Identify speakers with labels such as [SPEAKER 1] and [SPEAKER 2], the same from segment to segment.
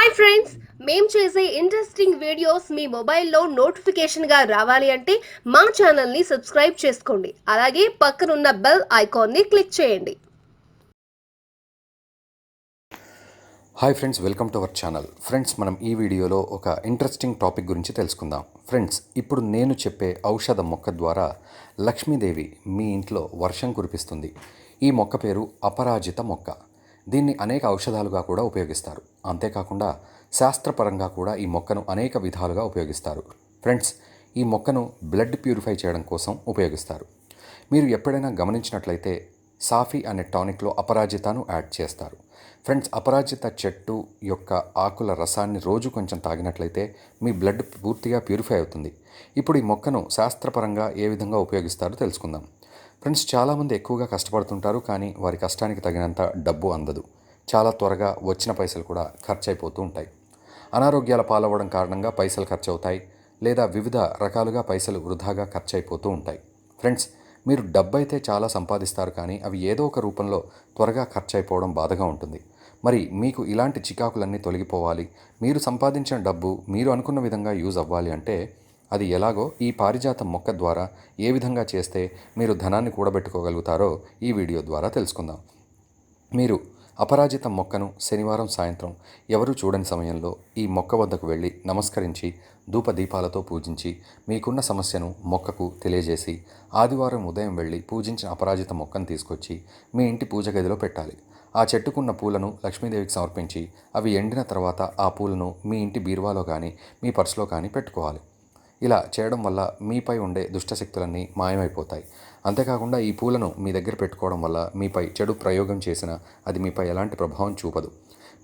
[SPEAKER 1] Hi friends, మేము చేసే interesting videos మీ మొబైల్లో నోటిఫికేషన్గా రావాలి అంటే మా ఛానల్ని సబ్స్క్రైబ్ చేసుకోండి. అలాగే పక్కనున్న బెల్ ఐకాన్ని క్లిక్ చేయండి.
[SPEAKER 2] Hi friends, welcome to our channel. Friends, మనం ఈ వీడియోలో ఒక ఇంట్రెస్టింగ్ టాపిక్ గురించి తెలుసుకుందాం. ఫ్రెండ్స్, ఇప్పుడు నేను చెప్పే ఔషధ మొక్క ద్వారా లక్ష్మీదేవి మీ ఇంట్లో వర్షం కురిపిస్తుంది. ఈ మొక్క పేరు అపరాజిత మొక్క. దీన్ని అనేక ఔషధాలుగా కూడా ఉపయోగిస్తారు. అంతేకాకుండా శాస్త్రపరంగా కూడా ఈ మొక్కను అనేక విధాలుగా ఉపయోగిస్తారు. ఫ్రెండ్స్, ఈ మొక్కను బ్లడ్ ప్యూరిఫై చేయడం కోసం ఉపయోగిస్తారు. మీరు ఎప్పుడైనా గమనించినట్లయితే సాఫీ అనే టానిక్లో అపరాజితను యాడ్ చేస్తారు. ఫ్రెండ్స్, అపరాజిత చెట్టు యొక్క ఆకుల రసాన్ని రోజు కొంచెం తాగినట్లయితే మీ బ్లడ్ పూర్తిగా ప్యూరిఫై అవుతుంది. ఇప్పుడు ఈ మొక్కను శాస్త్రపరంగా ఏ విధంగా ఉపయోగిస్తారో తెలుసుకుందాం. ఫ్రెండ్స్, చాలామంది ఎక్కువగా కష్టపడుతుంటారు, కానీ వారి కష్టానికి తగినంత డబ్బు అందదు. చాలా త్వరగా వచ్చిన పైసలు కూడా ఖర్చు అయిపోతూ ఉంటాయి. అనారోగ్యాల పాలవ్వడం కారణంగా పైసలు ఖర్చు అవుతాయి, లేదా వివిధ రకాలుగా పైసలు వృధాగా ఖర్చు అయిపోతూ ఉంటాయి. ఫ్రెండ్స్, మీరు డబ్బు అయితే చాలా సంపాదిస్తారు, కానీ అవి ఏదో ఒక రూపంలో త్వరగా ఖర్చు అయిపోవడం బాధగా ఉంటుంది. మరి మీకు ఇలాంటి చికాకులన్నీ తొలగిపోవాలి, మీరు సంపాదించిన డబ్బు మీరు అనుకున్న విధంగా యూజ్ అవ్వాలి అంటే అది ఎలాగో ఈ పారిజాత మొక్క ద్వారా ఏ విధంగా చేస్తే మీరు ధనాన్ని కూడబెట్టుకోగలుగుతారో ఈ వీడియో ద్వారా తెలుసుకుందాం. మీరు అపరాజిత మొక్కను శనివారం సాయంత్రం ఎవరూ చూడని సమయంలో ఈ మొక్క వద్దకు వెళ్ళి నమస్కరించి ధూపదీపాలతో పూజించి మీకున్న సమస్యను మొక్కకు తెలియజేసి ఆదివారం ఉదయం వెళ్ళి పూజించిన అపరాజిత మొక్కను తీసుకొచ్చి మీ ఇంటి పూజ గదిలో పెట్టాలి. ఆ చెట్టుకున్న పూలను లక్ష్మీదేవికి సమర్పించి అవి ఎండిన తర్వాత ఆ పూలను మీ ఇంటి బీరువాలో కానీ మీ పర్సులో కానీ పెట్టుకోవాలి. ఇలా చేయడం వల్ల మీపై ఉండే దుష్టశక్తులన్నీ మాయమైపోతాయి. అంతేకాకుండా ఈ పూలను మీ దగ్గర పెట్టుకోవడం వల్ల మీపై చెడు ప్రయోగం చేసినా అది మీపై ఎలాంటి ప్రభావం చూపదు.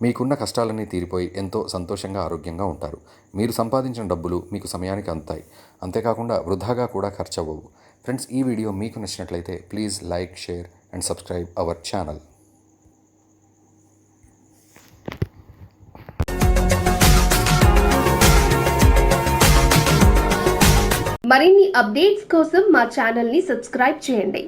[SPEAKER 2] మీకున్న కష్టాలన్నీ తీరిపోయి ఎంతో సంతోషంగా ఆరోగ్యంగా ఉంటారు. మీరు సంపాదించిన డబ్బులు మీకు సమయానికి అందుతాయి. అంతేకాకుండా వృధాగా కూడా ఖర్చు అవ్వవు. ఫ్రెండ్స్, ఈ వీడియో మీకు నచ్చినట్లయితే please like, share and subscribe our channel.
[SPEAKER 1] మరిన్ని అప్డేట్స్ కోసం మా ఛానల్ని సబ్స్క్రైబ్ చేయండి.